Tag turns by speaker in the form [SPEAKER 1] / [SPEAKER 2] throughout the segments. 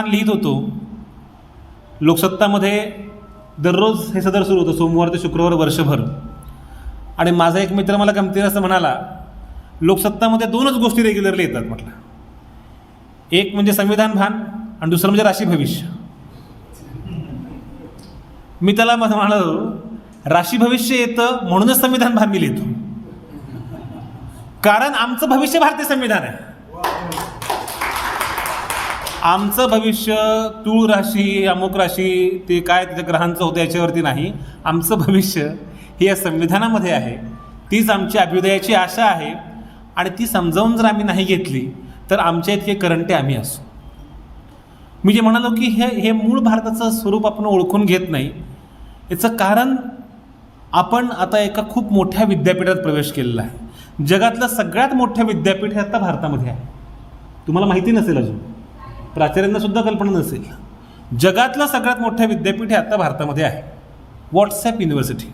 [SPEAKER 1] लिहित होतो. लोकसत्तामध्ये दररोज हे सदर सुरू होतं, सोमवार ते शुक्रवार वर्षभर. आणि माझा एक मित्र मला गमतीनं असं म्हणाला, लोकसत्तामध्ये दोनच गोष्टी रेग्युलरली येतात म्हटलं, एक म्हणजे संविधान भान आणि दुसरं म्हणजे राशी भविष्य. मी त्याला म्हणालो, राशी भविष्य येतं म्हणूनच संविधान भान मी लिहितो, कारण आमचं भविष्य भारतीय संविधान आहे. आमचं भविष्य तूळ राशी, अमुक राशी, ते काय त्याच्या ग्रहांचं होतं याच्यावरती नाही. आमचं भविष्य हे या संविधानामध्ये आहे. तीच आमची अभ्युदयाची आशा आहे आणि ती समजावून जर आम्ही नाही घेतली तर आमच्या इतके करंटे आम्ही असू. मी जे म्हणालो की हे मूळ भारताचं स्वरूप आपण ओळखून घेत नाही. याचं कारण आपण आता एका खूप मोठ्या विद्यापीठात प्रवेश केलेला आहे. जगातलं सगळ्यात मोठं विद्यापीठ हे आता भारतामध्ये आहे. तुम्हाला माहिती नसेल, अजून प्राचार्यांना सुद्धा कल्पना नसेल. जगातलं सगळ्यात मोठं विद्यापीठ हे आता भारतामध्ये आहे, व्हॉट्सॲप युनिव्हर्सिटी.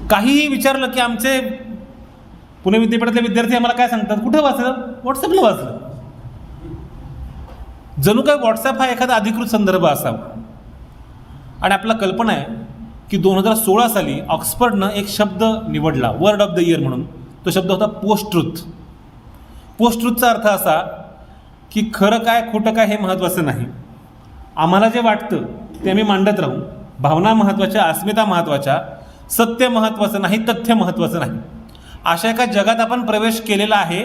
[SPEAKER 1] काहीही विचारलं की आमचे पुणे विद्यापीठातले विद्यार्थी आम्हाला काय सांगतात, कुठं वाचलं? व्हॉट्सॲपला वाचलं. जणू काय व्हॉट्सॲप हा एखादा अधिकृत संदर्भ असावा. आणि आपल्याला कल्पना आहे की 2016 साली ऑक्सफर्डनं एक शब्द निवडला वर्ड ऑफ द इयर म्हणून. तो शब्द होता पोस्ट ट्रुथ. पोस्ट ट्रुथचा अर्थ असा की खरं काय खोटं काय हे महत्त्वाचं नाही, आम्हाला जे वाटतं ते आम्ही मांडत राहू. भावना महत्त्वाच्या, अस्मिता महत्त्वाच्या, सत्य महत्त्वाचं नाही, तथ्य महत्त्वाचं नाही. अशा एका जगात आपण प्रवेश केलेला आहे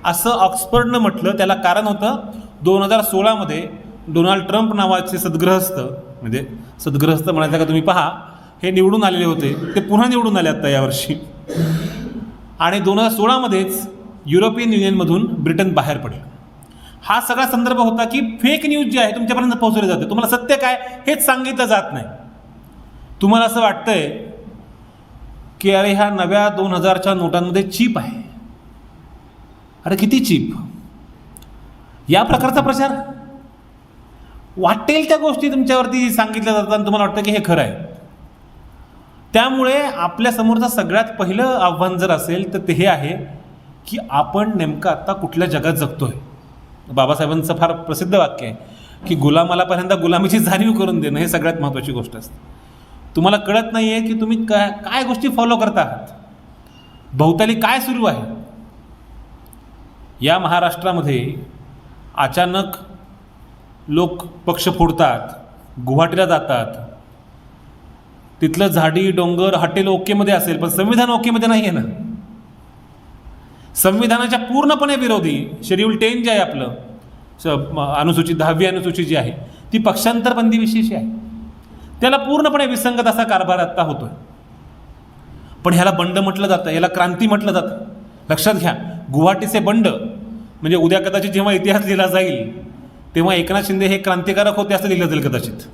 [SPEAKER 1] असं ऑक्सफर्डनं म्हटलं. त्याला कारण होतं 2016मध्ये डोनाल्ड ट्रम्प नावाचे सद्ग्रहस्थ, म्हणजे सद्ग्रहस्थ म्हणायचं का तुम्ही पहा, हे निवडून आलेले होते. ते पुन्हा निवडून आले आता यावर्षी. आणि 2016मध्येच युरोपियन युनियनमधून ब्रिटन बाहेर पडलं. हा सगळा संदर्भ होता की फेक न्यूज जी आहे तुमच्यापर्यंत पोहोचवली जाते, तुम्हाला सत्य काय हेच सांगितलं जात नाही. तुम्हाला असं वाटतंय की अरे ह्या नव्या 2000च्या नोटांमध्ये चिप आहे. अरे किती चिप? या प्रकारचा प्रचार, वाटेल त्या गोष्टी तुमच्यावरती सांगितल्या जातात आणि तुम्हाला वाटतं की हे खरं आहे. त्यामुळे आपल्यासमोरचं सगळ्यात पहिलं आव्हान जर असेल तर ते हे आहे की आपण नेमकं आत्ता कुठल्या जगात जगतोय. बाबासाहेबांचं फार प्रसिद्ध वाक्य आहे की गुलामाला पहिल्यांदा गुलामीची जाणीव करून देणं हे सगळ्यात महत्त्वाची गोष्ट असते. तुम्हाला कळत नाही आहे की तुम्ही काय गोष्टी फॉलो करता आहात, भोवताली काय सुरू आहे. या महाराष्ट्रामध्ये अचानक लोक पक्ष फोडतात, गुवाहाटीला जातात, तिथलं झाडी डोंगर हॉटेल ओकेमध्ये असेल पण संविधान ओकेमध्ये नाही आहे ना. संविधानाच्या पूर्णपणे विरोधी शेड्यूल 10 जे आहे आपलं अनुसूचित 10वी अनुसूची जी आहे ती पक्षांतर बंदीविषयीची आहे. त्याला पूर्णपणे विसंगत असा कारभार आत्ता होतोय. पण ह्याला बंड म्हटलं जातं, याला क्रांती म्हटलं जातं. लक्षात घ्या, गुवाहाटीचे बंड म्हणजे उद्या कदाचित जेव्हा इतिहास लिहिला जाईल तेव्हा एकनाथ शिंदे हे क्रांतिकारक होते असं लिहिलं जाईल कदाचित.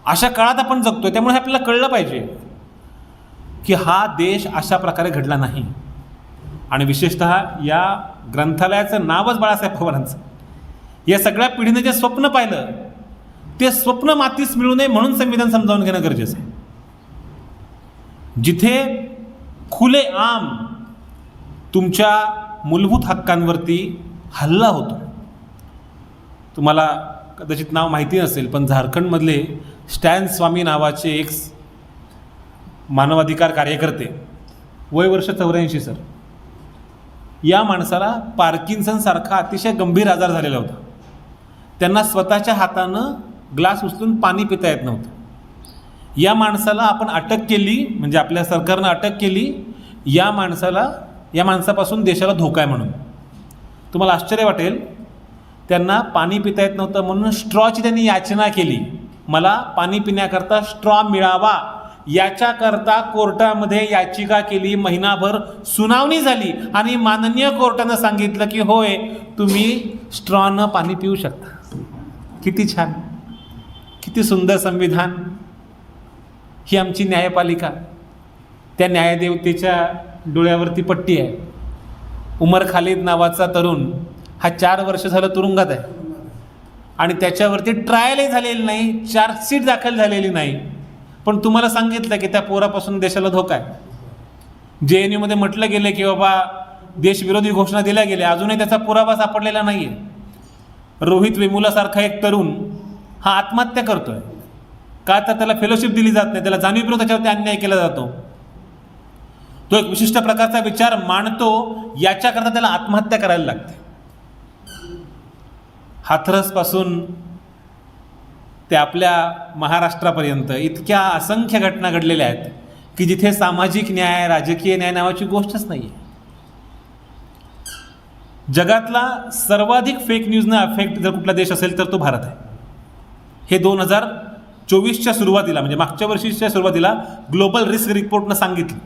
[SPEAKER 1] अशा काळात आपण जगतोय. त्यामुळे आपल्याला कळलं पाहिजे की हा देश अशा प्रकारे घडला नाही. आणि विशेषतः या ग्रंथालयाचं नावच बाळासाहेब पवारांचं. या सगळ्या पिढीने जे स्वप्न पाहिलं ते स्वप्न मातीस मिळू नये म्हणून संविधान समजावून घेणं गरजेचं आहे. जिथे खुले आम तुमच्या मूलभूत हक्कांवरती हल्ला होतो. तुम्हाला कदाचित नाव माहिती नसेल पण झारखंडमधले स्टॅन स्वामी नावाचे एक मानवाधिकार कार्यकर्ते, वय वर्ष 84 सर, या माणसाला पार्किन्सन सारखा अतिशय गंभीर आजार झालेला होता. त्यांना स्वतःच्या हातानं ग्लास उचलून पाणी पिता येत नव्हतं. या माणसाला आपण अटक केली, म्हणजे आपल्या सरकारनं अटक केली. या माणसापासून देशाला धोका आहे म्हणून. तुम्हाला आश्चर्य वाटेल, त्यांना पाणी पिता येत नव्हतं म्हणून स्ट्रॉची त्यांनी याचना केली. मला पाणी पिण्याकरता स्ट्रॉ मिळावा याच्याकरता कोर्टामध्ये याचिका केली. महिनाभर सुनावणी झाली आणि माननीय कोर्टानं सांगितलं की होय तुम्ही स्ट्रॉनं पाणी पिऊ शकता. किती छान, किती सुंदर संविधान. ही आमची न्यायपालिका. त्या न्यायदेवतेच्या डोळ्यावरती पट्टी आहे. उमर खालिद नावाचा तरुण हा 4 वर्ष झालं तुरुंगात आहे आणि त्याच्यावरती ट्रायलही झालेली नाही, चार्जशीट दाखल झालेली नाही. पण तुम्हाला सांगितलं की त्या पोरापासून देशाला धोका आहे. JNUमध्ये म्हटलं गेलं की बाबा देशविरोधी घोषणा दिल्या गेल्या, अजूनही त्याचा पुरावा सापडलेला नाही आहे. रोहित वेमुलासारखा एक तरुण हा आत्महत्या करतोय का? तर त्याला फेलोशिप दिली जात नाही, त्याला जाणीवपूर्वक त्याच्यावरती अन्याय केला जातो, तो एक विशिष्ट प्रकारचा विचार मांडतो, याच्याकरता त्याला आत्महत्या करायला लागते. हाथरसपासून ते आपल्या महाराष्ट्रापर्यंत इतक्या असंख्य घटना घडलेल्या आहेत की जिथे सामाजिक न्याय, राजकीय न्याय नावाची गोष्टच नाही आहे. जगातला सर्वाधिक फेक न्यूजनं अफेक्ट जर कुठला देश असेल तर तो भारत आहे. हे 2024च्या सुरुवातीला, म्हणजे मागच्या वर्षीच्या सुरुवातीला ग्लोबल रिस्क रिपोर्टनं सांगितलं.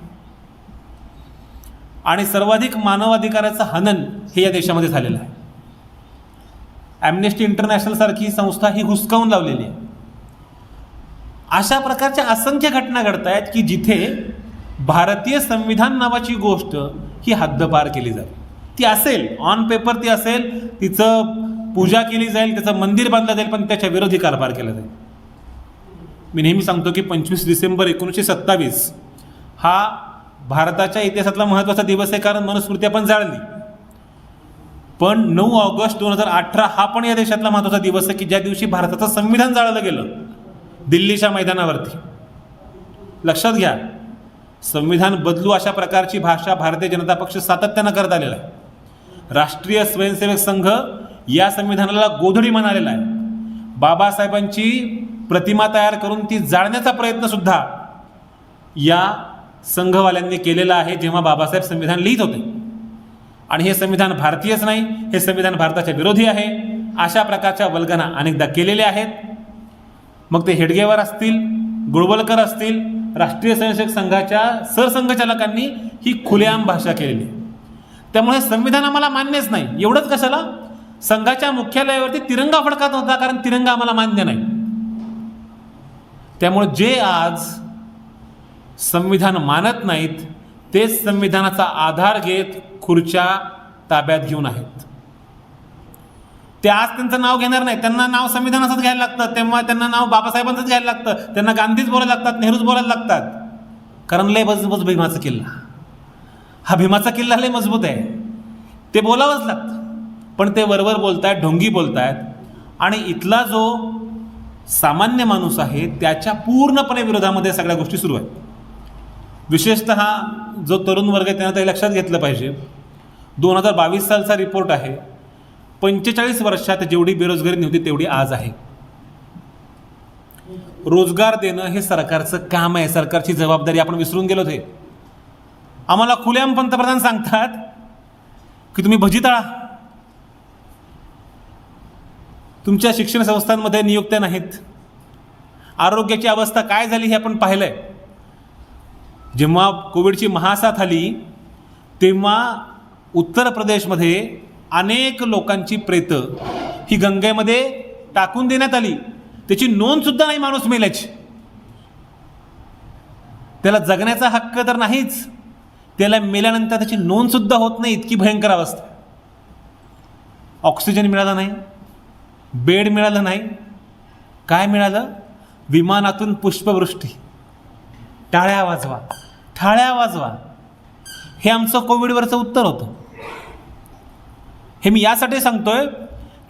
[SPEAKER 1] आणि सर्वाधिक मानवाधिकाराचं हनन हे या देशामध्ये झालेलं आहे. ॲम्नेस्टी इंटरनॅशनल सारखी संस्था ही हुसकावून लावलेली आहे. अशा प्रकारच्या असंख्य घटना घडत आहेत की जिथे भारतीय संविधान नावाची गोष्ट ही हद्दपार केली जाईल. ती असेल, ऑन पेपर ती असेल, तिचं पूजा केली जाईल, त्याचं मंदिर बांधलं जाईल, पण त्याच्या विरोधी कारभार केला जाईल. मी नेहमी सांगतो की 25 डिसेंबर 1927 हा भारताच्या इतिहासातला महत्त्वाचा दिवस आहे, कारण मनुस्मृती आपण जाळली. पण 9 ऑगस्ट 2018 हा पण या देशातला महत्त्वाचा दिवस आहे की ज्या दिवशी भारताचं संविधान जाळलं गेलं दिल्लीच्या मैदानावरती. लक्षात घ्या, संविधान बदलू अशा प्रकारची भाषा भारतीय जनता पक्ष सातत्यानं करत आलेला आहे. राष्ट्रीय स्वयंसेवक संघ या संविधानाला गोधडी म्हणालेला आहे. बाबासाहेबांची प्रतिमा तयार करून ती जाळण्याचा प्रयत्न सुद्धा या संघवाल्यांनी केलेला आहे जेव्हा बाबासाहेब संविधान लिहित होते. आणि हे संविधान भारतीयच नाही, हे संविधान भारताच्या विरोधी आहे, अशा प्रकारच्या वल्गना अनेकदा केलेल्या आहेत. मग ते हेडगेवार असतील, गोळवलकर असतील, राष्ट्रीय स्वयंसेवक संघाच्या सरसंघचालकांनी ही खुलेआम भाषा केलेली आहे. त्यामुळे संविधान आम्हाला मान्यच नाही. एवढंच कशाला, संघाच्या मुख्यालयावरती तिरंगा फडकत होता, कारण तिरंगा आम्हाला मान्य नाही. त्यामुळे जे आज संविधान मानत नाहीत तेच संविधानाचा आधार घेत खुर्च्या ताब्यात घेऊन आहेत. ते आज त्यांचं नाव घेणार नाही, त्यांना नाव संविधानाचंच घ्यायला लागतं, तेव्हा त्यांना नाव बाबासाहेबांचंच घ्यायला लागतं, त्यांना गांधीच बोलायला लागतात, नेहरूच बोलायला लागतात, कारण लय मजबूत भीमाचा किल्ला, हा भीमाचा किल्ला लय मजबूत आहे, ते बोलावंच लागतं. पण ते वरवर बोलतायत, ढोंगी बोलतायत, आणि इथला जो सामान्य माणूस आहे त्याच्या पूर्णपणे विरोधामध्ये सगळ्या गोष्टी सुरू आहेत. विशेषतः जो तरुण वर्ग आहे त्यांना ते लक्षात घेतलं पाहिजे. 2022 सालचा रिपोर्ट आहे. 45 वर्षात जेवढी बेरोजगारी नव्हती तेवढी आज आहे. रोजगार देणं हे सरकारचं काम आहे, सरकारची जबाबदारी आपण विसरून गेलो. ते आम्हाला खुलेआम पंतप्रधान सांगतात की तुम्ही भजी तळा, तुमच्या शिक्षण संस्थांमध्ये नियुक्त्या नाहीत. आरोग्याची अवस्था काय झाली हे आपण पाहिलंय. जेव्हा कोविडची महासाथ आली तेव्हा उत्तर प्रदेशमध्ये अनेक लोकांची प्रेतं ही गंगेमध्ये टाकून देण्यात आली. त्याची नोंदसुद्धा नाही माणूस मेल्याची. त्याला जगण्याचा हक्क तर नाहीच, त्याला मेल्यानंतर त्याची नोंदसुद्धा होत नाही, इतकी भयंकर अवस्था. ऑक्सिजन मिळाला नाही, बेड मिळालं नाही, काय मिळालं? विमानातून पुष्पवृष्टी. टाळ्या वाजवा, टाळ्या वाजवा, हे आमचं कोविडवरचं उत्तर होतं. हे मी यासाठी सांगतोय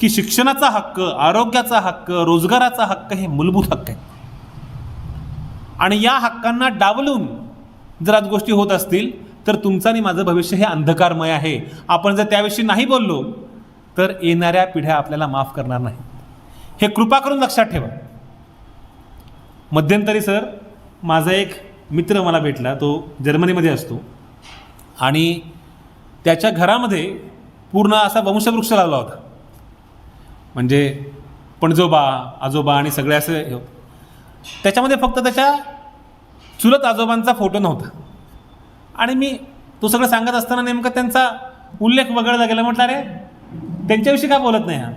[SPEAKER 1] की शिक्षणाचा हक्क, आरोग्याचा हक्क, रोजगाराचा हक्क हे मूलभूत हक्क आहे. आणि या हक्कांना डावलून जर आज गोष्टी होत असतील तर तुमचं आणि माझं भविष्य हे अंधकारमय आहे. आपण जर त्याविषयी नाही बोललो तर येणाऱ्या पिढ्या आपल्याला माफ करणार नाही. हे कृपा करून लक्षात ठेवा. मध्यंतरी सर माझा एक मित्र मला भेटला, तो जर्मनीमध्ये असतो, आणि त्याच्या घरामध्ये पूर्ण असा वंशवृक्ष लावला होता. म्हणजे पणजोबा, आजोबा आणि सगळे असे. त्याच्यामध्ये फक्त त्याच्या चुलत आजोबांचा फोटो नव्हता. आणि मी तो सगळं सांगत असताना नेमकं त्यांचा उल्लेख वगळला गेला. म्हटलं अरे त्यांच्याविषयी काय बोलत नाही हा.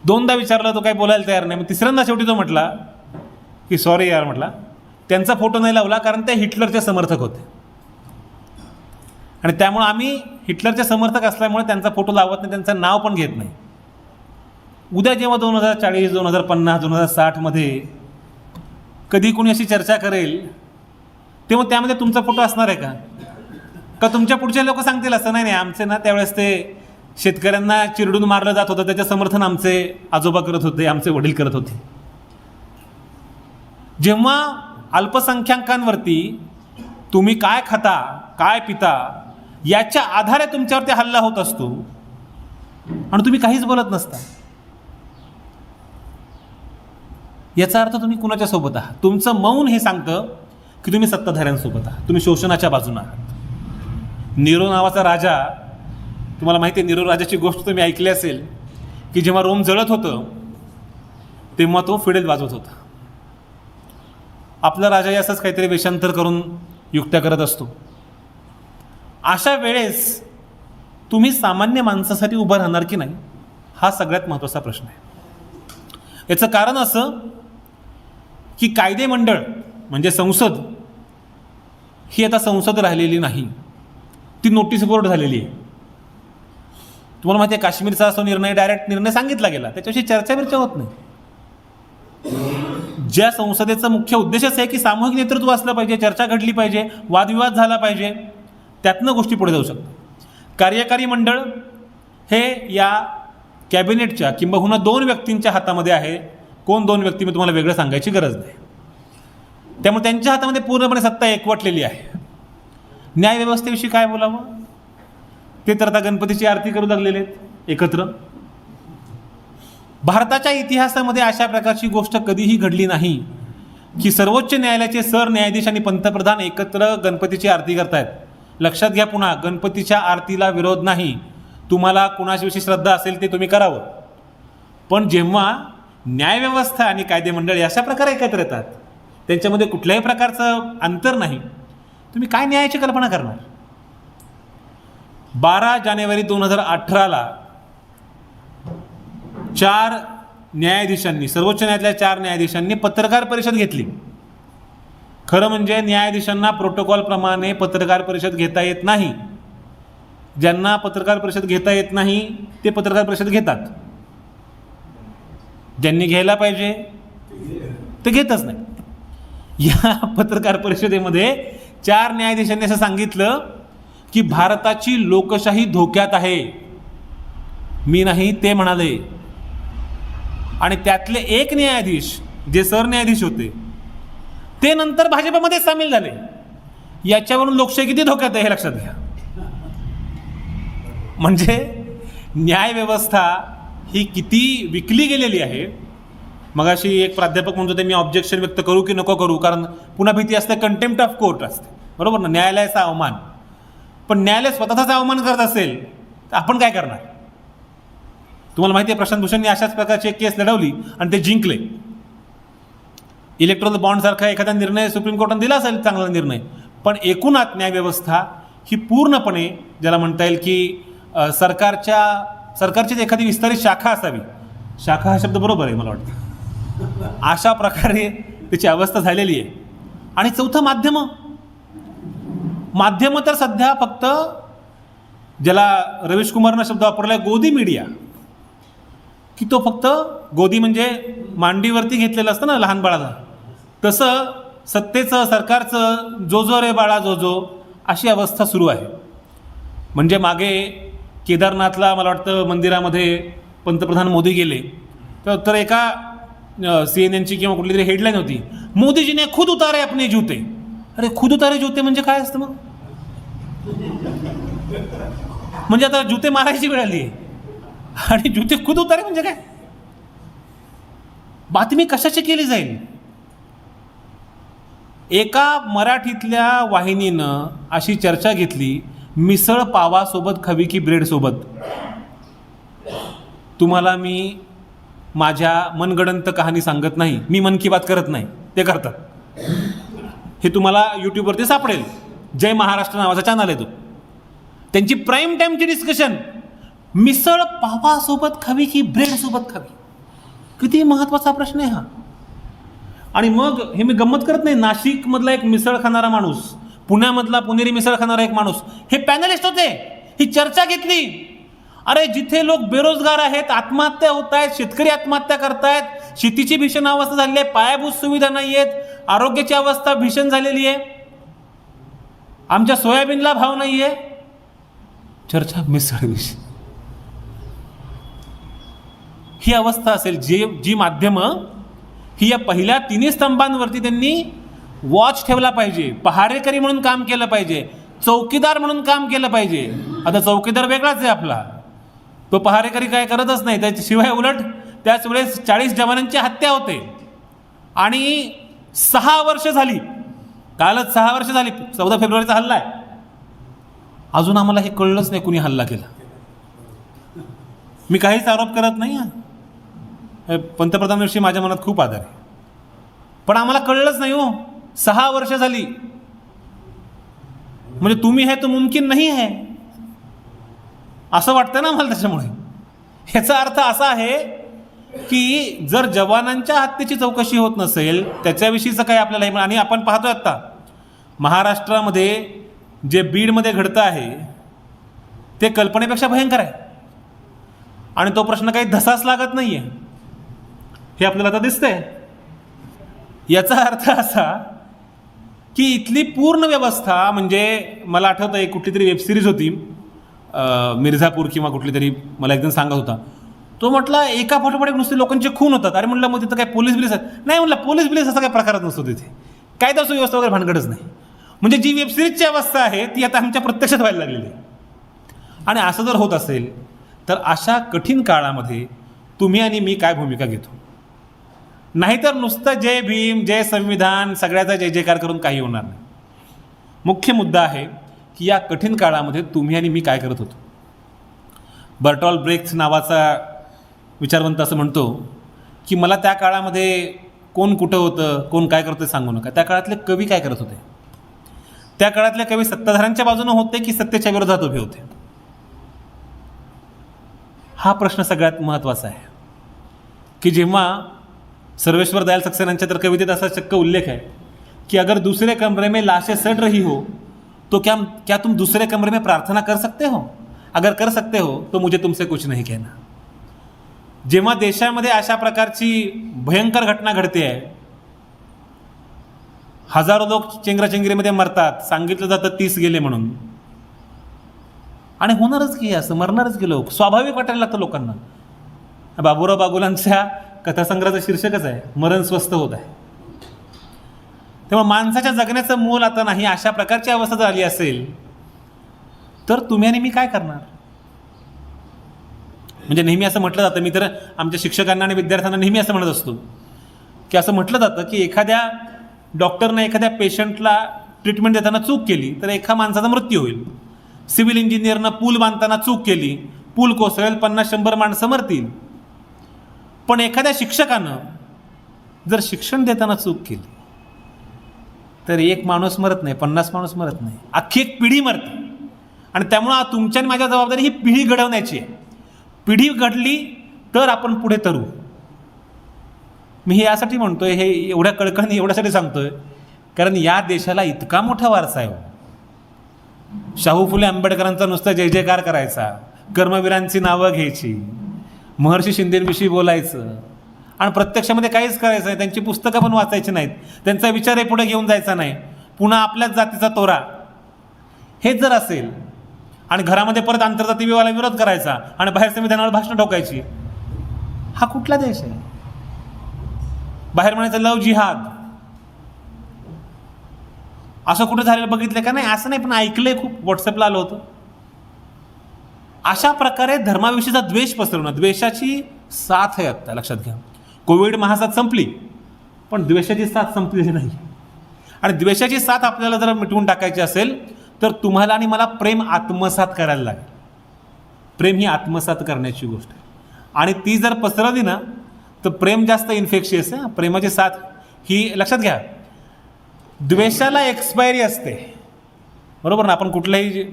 [SPEAKER 1] दोनदा विचारलं, तो काही बोलायला तयार नाही. मग तिसऱ्यांदा शेवटी तो म्हटला की सॉरी यार, म्हटला त्यांचा फोटो नाही लावला कारण ते हिटलरचे समर्थक होते, आणि त्यामुळे आम्ही हिटलरचे समर्थक असल्यामुळे त्यांचा फोटो लावत नाही, त्यांचं नाव पण घेत नाही. उद्या जेव्हा 2040, 2050, 2060 कधी कोणी अशी चर्चा करेल तेव्हा त्यामध्ये तुमचा फोटो असणार आहे का? का तुमच्या पुढचे लोक सांगतील असं नाही नाही आमचे ना त्यावेळेस ते शेतकऱ्यांना चिरडून मारलं जात होतं, त्याचं समर्थन आमचे आजोबा करत होते, आमचे वडील करत होते. जेव्हा अल्पसंख्याकांवरती तुम्ही काय खाता, काय पिता याच्या आधारे तुमच्यावरती हल्ला होत असतो आणि तुम्ही काहीच बोलत नसता, याचा अर्थ तुम्ही कुणाच्या सोबत आहात? तुमचं मौन हे सांगतं की तुम्ही सत्ताधाऱ्यांसोबत आहात, तुम्ही शोषणाच्या बाजूने आहात. नीरो नावाचा राजा, तुम्हाला माहिती आहे नीरो राजाची गोष्ट तुम्ही ऐकली असेल की जेव्हा रोम जळत होतं तेव्हा तो फिडेल वाजवत होता. आपला राजाही असंच काहीतरी वेषांतर करून युक्त्या करत असतो. अशा वेळेस तुम्ही सामान्य माणसासाठी उभं राहणार की नाही, हा सगळ्यात महत्त्वाचा प्रश्न आहे. याचं कारण असं की कायदे मंडळ म्हणजे संसद ही आता संसद राहिलेली नाही, ती नोटीस बोर्ड झालेली आहे. तुम्हाला माहिती आहे काश्मीरचा असो निर्णय डायरेक्ट निर्णय सांगितला गेला, त्याच्याविषयी चर्चा होत नाही. ज्या संसदेचा मुख्य उद्देशच आहे की सामूहिक नेतृत्व असलं पाहिजे, चर्चा घडली पाहिजे, वादविवाद झाला पाहिजे, त्यातनं गोष्टी पुढे जाऊ शकतात. कार्यकारी मंडळ हे या कॅबिनेटच्या किंबहुना 2 व्यक्तींच्या हातामध्ये आहे. कोण 2 व्यक्ती मी तुम्हाला वेगळं सांगायची गरज नाही. त्यामुळे त्यांच्या हातामध्ये पूर्णपणे सत्ता एकवटलेली आहे. न्यायव्यवस्थेविषयी काय बोलावं? ते तर आता गणपतीची आरती करू लागलेले आहेत एकत्र. भारताच्या इतिहासामध्ये अशा प्रकारची गोष्ट कधीही घडली नाही की सर्वोच्च न्यायालयाचे सरन्यायाधीश आणि पंतप्रधान एकत्र गणपतीची आरती करतायत. लक्षात घ्या, पुन्हा गणपतीच्या आरतीला विरोध नाही. तुम्हाला कुणाविषयी श्रद्धा असेल ते तुम्ही करावं, पण जेव्हा न्यायव्यवस्था आणि कायदे मंडळ अशा प्रकारे एकत्र येतात, त्यांच्यामध्ये कुठल्याही प्रकारचं अंतर नाही, तुम्ही काय न्यायाची कल्पना करणार? 12 जानेवारी 2018ला 4 न्यायाधीशांनी, सर्वोच्च न्यायालयातल्या 4 न्यायाधीशांनी पत्रकार परिषद घेतली. खरं म्हणजे न्यायाधीशांना प्रोटोकॉलप्रमाणे पत्रकार परिषद घेता येत नाही. ज्यांना पत्रकार परिषद घेता येत नाही ते पत्रकार परिषद घेतात, ज्यांनी घ्यायला पाहिजे ते घेतच नाही. या पत्रकार परिषदेमध्ये 4 न्यायाधीशांनी असं सांगितलं की भारताची लोकशाही धोक्यात आहे. मी नाही, ते म्हणाले. आणि त्यातले एक न्यायाधीश जे सरन्यायाधीश होते ते नंतर भाजपमध्ये सामील झाले. याच्यावरून लोकशाही किती धोक्यात आहे हे लक्षात घ्या. म्हणजे न्यायव्यवस्था ही किती विकली गेलेली आहे. मगाशी एक प्राध्यापक म्हणत होते मी ऑब्जेक्शन व्यक्त करू की नको करू, कारण पुन्हा भीती असते कंटेम्प्ट ऑफ कोर्ट असते, बरोबर ना, न्यायालयाचा अवमान. पण न्यायालय स्वतःचा अवमान करत असेल तर आपण काय करणार? तुम्हाला माहिती आहे प्रशांत भूषणने अशाच प्रकारची एक केस लढवली आणि ते जिंकले. इलेक्ट्रॉल बॉन्डसारखा एखादा निर्णय सुप्रीम कोर्टाने दिला असेल, चांगला निर्णय, पण एकूणात न्यायव्यवस्था ही पूर्णपणे ज्याला म्हणता येईल की सरकारचीच एखादी विस्तारित शाखा असावी. शाखा हा शब्द बरोबर आहे मला वाटतं. अशा प्रकारे त्याची अवस्था झालेली आहे. आणि चौथं माध्यम तर सध्या फक्त ज्याला रवीश कुमारनं शब्द वापरला आहे गोदी मीडिया, की तो फक्त गोदी म्हणजे मांडीवरती घेतलेलं असतं ना लहान बाळाला, तसं सत्तेचं सरकारचं जो जो रे बाळा जो जो अशी अवस्था सुरू आहे. म्हणजे मागे केदारनाथला मला वाटतं मंदिरामध्ये पंतप्रधान मोदी गेले तर एका CNN ची किंवा कुठली तरी हेडलाईन होती, मोदीजीने खुद उतारे अपने जूते. अरे खुद उतारे जूते म्हणजे काय असतं मग? म्हणजे आता जूते मारायची वेळ आली आहे आणि जूते खुद उतारे म्हणजे काय? बातमी कशाची केली जाईल? एका मराठीतल्या वाहिनीनं अशी चर्चा घेतली, मिसळ पावासोबत खावी की ब्रेडसोबत. तुम्हाला मी माझ्या मनगडंत कहाणी सांगत नाही, मी मन की बात करत नाही, ते करतात. हे तुम्हाला यूट्यूबवरती सापडेल. जय महाराष्ट्र नावाचा चॅनल आहे तो. त्यांची प्राईम टाईमची डिस्कशन मिसळ पावासोबत खावी की ब्रेडसोबत खावी. किती महत्त्वाचा प्रश्न आहे हा. आणि मग हे मी गंमत करत नाही, नाशिकमधला एक मिसळ खाणारा माणूस, पुण्यामधला पुणेरी मिसळ खाणारा एक माणूस, हे पॅनलिस्ट होते. ही चर्चा घेतली. अरे जिथे लोक बेरोजगार आहेत, आत्महत्या होत आहेत, शेतकरी आत्महत्या करतायत, शेतीची भीषण अवस्था झालेली आहे, पायाभूत सुविधा नाही आहेत, आरोग्याची अवस्था भीषण झालेली आहे, आमच्या सोयाबीनला भाव नाही आहे, चर्चा मिसळविषयी. ही अवस्था असेल, जी माध्यमं ही या पहिल्या तिन्ही स्तंभांवरती त्यांनी वॉच ठेवला पाहिजे, पहारेकरी म्हणून काम केलं पाहिजे, चौकीदार म्हणून काम केलं पाहिजे. आता चौकीदार वेगळाच आहे आपला, तो पहारेकरी काय करतच नाही. त्याशिवाय उलट त्याच वेळेस 40 जवानांची हत्या होते आणि 6 वर्ष झाली, कालच 6 वर्ष झाली, 14 फेब्रुवारीचा हल्ला आहे. अजून आम्हाला हे कळलंच नाही कुणी हल्ला केला. मी काहीच आरोप करत नाही हां, पंतप्रधानांविषयी माझ्या मनात खूप आदर आहे, पण आम्हाला कळलंच नाही हो. 6 वर्ष झाली, म्हणजे तुम्ही है तो मुमकिन नाही है असं वाटतं ना मला. त्याच्यामुळे ह्याचा अर्थ असा आहे की जर जवानांच्या हत्येची चौकशी होत नसेल, त्याच्याविषयीचं काही आपल्याला हे, आणि आपण पाहतोय आत्ता महाराष्ट्रामध्ये जे बीडमध्ये घडतं आहे ते कल्पनेपेक्षा भयंकर आहे आणि तो प्रश्न काही धसास लागत नाही आहे, हे आपल्याला आता दिसतंय. याचा अर्थ असा की इथली पूर्ण व्यवस्था, म्हणजे मला आठवतं एक कुठली तरी वेबसिरीज होती, मिर्झापूर किंवा कुठली तरी, मला एकदम सांगत होता तो, म्हटला एका पाठोपाठ नुसते लोकांचे खून होतात. अरे म्हटलं मग तिथं काय पोलीस बिलीस नाही, म्हटलं पोलीस बिलीस असा काही प्रकारच नसतो तिथे, कायदा सुव्यवस्था वगैरे भानगडच नाही. म्हणजे जी वेबसिरीजची अवस्था आहे ती आता आमच्या प्रत्यक्षात व्हायला लागलेली आहे. आणि असं जर होत असेल तर अशा कठीण काळामध्ये तुम्ही आणि मी काय भूमिका घेतो? नाहीतर नुसतं जय भीम, जय संविधान, सगळ्याचा जय जयकार करून काही होणार नाही. मुख्य मुद्दा आहे की या कठीण काळामध्ये तुम्ही आणि मी काय करत होतो. बर्टॉल्ट ब्रेख्ट नावाचा विचारवंत असं म्हणतो की मला त्या काळामध्ये कोण कुठं होतं, कोण काय करतं सांगू नका. त्या काळातले कवी काय करत होते? त्या काळातले कवी सत्ताधाऱ्यांच्या बाजूने होते की सत्तेच्या विरोधात उभे होते? हा प्रश्न सगळ्यात महत्त्वाचा आहे. की जेव्हा सर्वेश्वर दयाल सक्सेनांच्या तर कवितेत असा चक्क उल्लेख आहे कि अगर दूसरे कमरे में लाशें सड़ रही हो तो क्या तुम दूसरे कमरे में प्रार्थना कर सकते हो? अगर कर सकते हो तो मुझे तुमसे कुछ नहीं कहना. जेव्हा देशामध्ये अशा प्रकारची भयंकर घटना घडते आहे, हजारो लोक चेंगराचेंगरीमध्ये मरतात, सांगितलं जातं 30 गेले म्हणून, आणि होणारच की असं, मरणारच की लोक, स्वाभाविक वाटायला लागतं लोकांना. बाबुराव बागुलांच्या कथासंग्रहाचं शीर्षकच आहे मरण स्वस्थ होत आहे. तेव्हा माणसाच्या जगण्याचं मोल आता नाही, अशा प्रकारची अवस्था जर आली असेल तर तुम्ही आणि मी काय करणार? म्हणजे नेहमी असं म्हटलं जातं, मी तर आमच्या शिक्षकांना आणि विद्यार्थ्यांना नेहमी असं म्हणत असतो की असं म्हटलं जातं की एखाद्या डॉक्टरने एखाद्या पेशंटला ट्रीटमेंट देताना चूक केली तर एका माणसाचा मृत्यू होईल. सिव्हिल इंजिनियरनं पूल बांधताना चूक केली, पूल कोसळेल, 50-100 माणसं मरतील. पण एखाद्या शिक्षकानं जर शिक्षण देताना चूक केली तर 1 माणूस मरत नाही, 50 माणूस मरत नाही, अख्खी एक पिढी मरते. आणि त्यामुळं तुमच्या आणि माझ्या जबाबदारी ही पिढी घडवण्याची आहे. पिढी घडली तर आपण पुढे तरू. मी हे यासाठी म्हणतोय, हे एवढ्या कळकळीने एवढ्यासाठी सांगतोय कारण या देशाला इतका मोठा वारसा आहे. शाहू फुले आंबेडकरांचा नुसता जय जयकार करायचा, कर्मवीरांची नावं घ्यायची, महर्षी शिंदेंविषयी बोलायचं आणि प्रत्यक्षामध्ये काहीच करायचं नाही, त्यांची पुस्तकं पण वाचायची नाहीत, त्यांचा विचारही पुढे घेऊन जायचा नाही, पुन्हा आपल्याच जातीचा तोरा, हेच जर असेल आणि घरामध्ये परत आंतरजातीय विवाहाला विरोध करायचा आणि बाहेर संविधानावर भाषणं ठोकायची, हा कुठला देश आहे? बाहेर म्हणायचं लव जिहाद, असं कुठं झालेलं बघितलं का? नाही, असं नाही, पण ऐकलंय, खूप व्हॉट्सअपला आलं होतं. अशा प्रकारे धर्माविषयीचा द्वेष पसरवणं, द्वेषाची साथ आहे. आत्ता लक्षात घ्या, कोविड महासाथ संपली पण द्वेषाची साथ संपलेली नाही. आणि द्वेषाची साथ आपल्याला जर मिटवून टाकायची असेल तर तुम्हाला आणि मला प्रेम आत्मसात करायला लागेल. प्रेम ही आत्मसात करण्याची गोष्ट आहे आणि ती जर पसरवली ना तर प्रेम जास्त इन्फेक्शियस आहे. प्रेमाची साथ ही लक्षात घ्या, द्वेषाला एक्सपायरी असते, बरोबर ना? आपण कुठलंही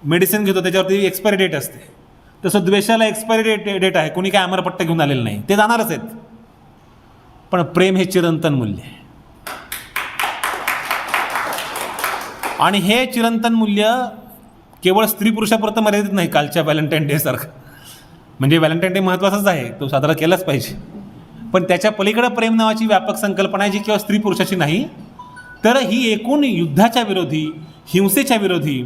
[SPEAKER 1] मेडिसिन घेतो त्याच्यावरती एक्सपायरी डेट असते, तसं द्वेषाला एक्सपायरी डेट आहे. कोणी काय अमरपट्ट्या घेऊन आलेलं नाही, ते जाणारच आहेत. पण प्रेम हे चिरंतन मूल्य आहे आणि हे चिरंतन मूल्य केवळ स्त्री पुरुषापुरतं मर्यादित नाही. कालच्या व्हॅलेंटाईन डे सारखं, म्हणजे व्हॅलेंटाईन डे महत्त्वाचाच आहे, तो साजरा केलाच पाहिजे, पण त्याच्या पलीकडे प्रेम नावाची व्यापक संकल्पना आहे जी केवळ स्त्री पुरुषाची नाही, तर ही एकूण युद्धाच्या विरोधी, हिंसेच्या विरोधी,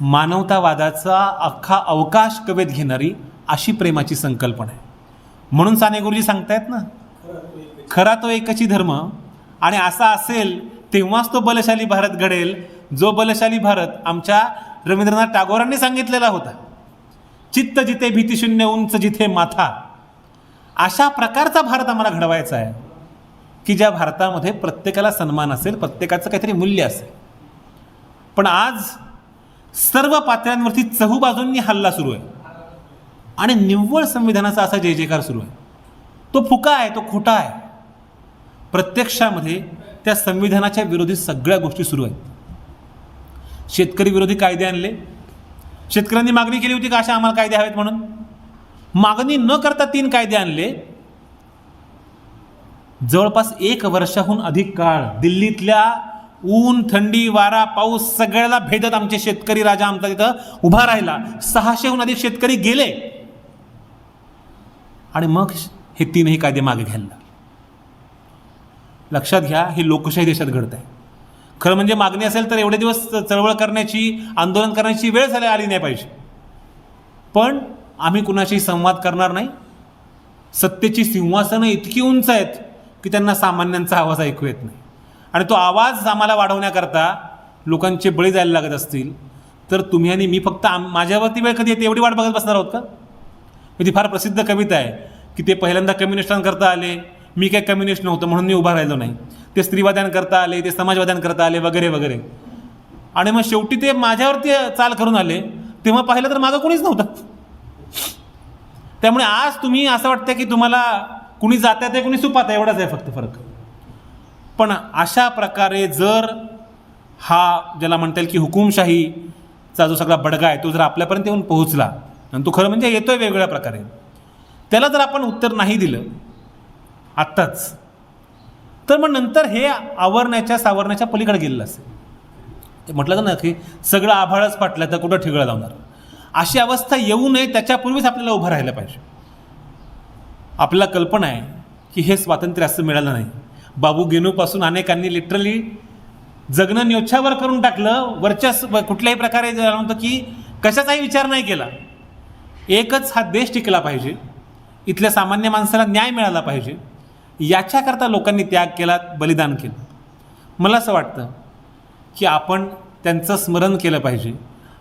[SPEAKER 1] मानवतावादाचा अख्खा अवकाश कवेत घेणारी अशी प्रेमाची संकल्पना आहे. म्हणून साने गुरुजी सांगतायत ना, खरा तो एकची धर्म, आणि असा असेल तेव्हाच तो बलशाली भारत घडेल, जो बलशाली भारत आमच्या रवींद्रनाथ टागोरांनी सांगितलेला होता. चित्त जिथे भीतिशून्य उंच जिथे माथा. अशा प्रकारचा भारत आम्हाला घडवायचा आहे की ज्या भारतामध्ये प्रत्येकाला सन्मान असेल, प्रत्येकाचं काहीतरी मूल्य असेल. पण आज सर्व पातळ्यांवरती चहूबाजूंनी हल्ला सुरू आहे आणि निव्वळ संविधानाचा असा जय जयकार सुरू आहे. तो फुका आहे, तो खोटा आहे. प्रत्यक्षामध्ये त्या संविधानाच्या विरोधी सगळ्या गोष्टी सुरू आहेत. शेतकरी विरोधी कायदे आणले. शेतकऱ्यांनी मागणी केली होती का अशा आम्हाला कायदे हवेत म्हणून? मागणी न करता 3 कायदे आणले. जवळपास 1 वर्षाहून अधिक काळ दिल्लीतल्या ऊन, थंडी, वारा, पाऊस सगळ्याला भेदत आमचे शेतकरी राजा आमचा तिथं उभा राहिला. 600हून अधिक शेतकरी गेले आणि मग हे 3ही कायदे मागे घ्यायला. लक्षात घ्या, ही लोकशाही देशात घडत आहे. खरं म्हणजे मागणी असेल तर एवढे दिवस चळवळ करण्याची, आंदोलन करण्याची वेळ आली नाही पाहिजे. पण आम्ही कुणाशी संवाद करणार नाही. सत्तेची सिंहासनं इतकी उंच आहेत की त्यांना सामान्यांचा आवाज ऐकू येत नाही. आणि तो आवाज आम्हाला वाढवण्याकरता लोकांचे बळी जायला लागत असतील तर तुम्ही आणि मी फक्त माझ्यावरती वेळ कधी येते एवढी वाट बघत बसणार आहोत का? ती फार प्रसिद्ध कविता आहे की ते पहिल्यांदा कम्युनिस्टांकरता आले, मी काही कम्युनिस्ट नव्हतं म्हणून मी उभा राहिलो नाही. ते स्त्रीवाद्यांकरता आले, ते समाजवाद्यांकरता आले, वगैरे वगैरे. आणि मग शेवटी ते माझ्यावरती चाल करून आले, तेव्हा पाहिलं तर मागं कोणीच नव्हतं. त्यामुळे आज तुम्ही असं वाटतं की तुम्हाला कुणी जातात आहे, कुणी सुपात आहे, एवढाच आहे फक्त फरक. पण अशा प्रकारे जर हा ज्याला म्हणता येईल की हुकुमशाहीचा जो सगळा बडगा आहे तो जर आपल्यापर्यंत येऊन पोहोचला, आणि तो खरं म्हणजे येतोय वेगवेगळ्या प्रकारे, त्याला जर आपण उत्तर नाही दिलं आत्ताच, तर मग नंतर हे आवरण्याच्या सावरण्याच्या पलीकडे गेलेलं असेल. ते म्हटलं ना की सगळं आभाळच फाटलं तर कुठं ठिगळं लावणार. अशी अवस्था येऊ नये त्याच्यापूर्वीच आपल्याला उभं राहायला पाहिजे. आपल्याला कल्पना आहे की हे स्वातंत्र्य असं मिळालं नाही. बाबू गेनूपासून अनेकांनी लिटरली जगणं न्योछावर करून टाकलं. वरच्या कुठल्याही प्रकारे जर म्हणतो की कशाचाही विचार नाही केला. एकच हा देश टिकला पाहिजे, इथल्या सामान्य माणसाला न्याय मिळाला पाहिजे, याच्याकरता लोकांनी त्याग केला, बलिदान केलं. मला असं वाटतं की आपण त्यांचं स्मरण केलं पाहिजे.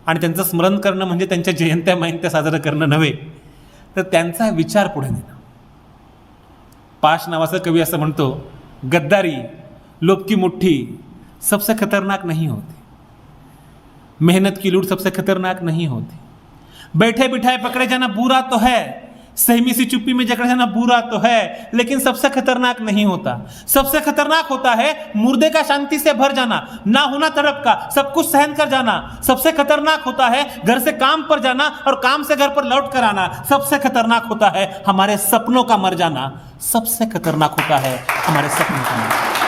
[SPEAKER 1] आणि त्यांचं स्मरण करणं म्हणजे त्यांच्या जयंत्या महिन्या साजरं करणं नव्हे, तर त्यांचा विचार पुढे नेणं. पाश नावाचा कवी असं म्हणतो, गद्दारी लोभ की मुट्ठी सबसे खतरनाक नहीं होती, मेहनत की लूट सबसे खतरनाक नहीं होती, बैठे बिठाए पकड़े जाना बुरा तो है, सहमी सी चुप्पी में जकड़े जाना बुरा तो है, लेकिन सबसे खतरनाक नहीं होता. सबसे खतरनाक होता है मुर्दे का शांति से भर जाना, ना होना तड़प का, सब कुछ सहन कर जाना. सबसे खतरनाक होता है घर से काम पर जाना और काम से घर पर लौट कर आना. सबसे खतरनाक होता है हमारे सपनों का मर जाना. सबसे खतरनाक होता है हमारे सपनों का मर जाना.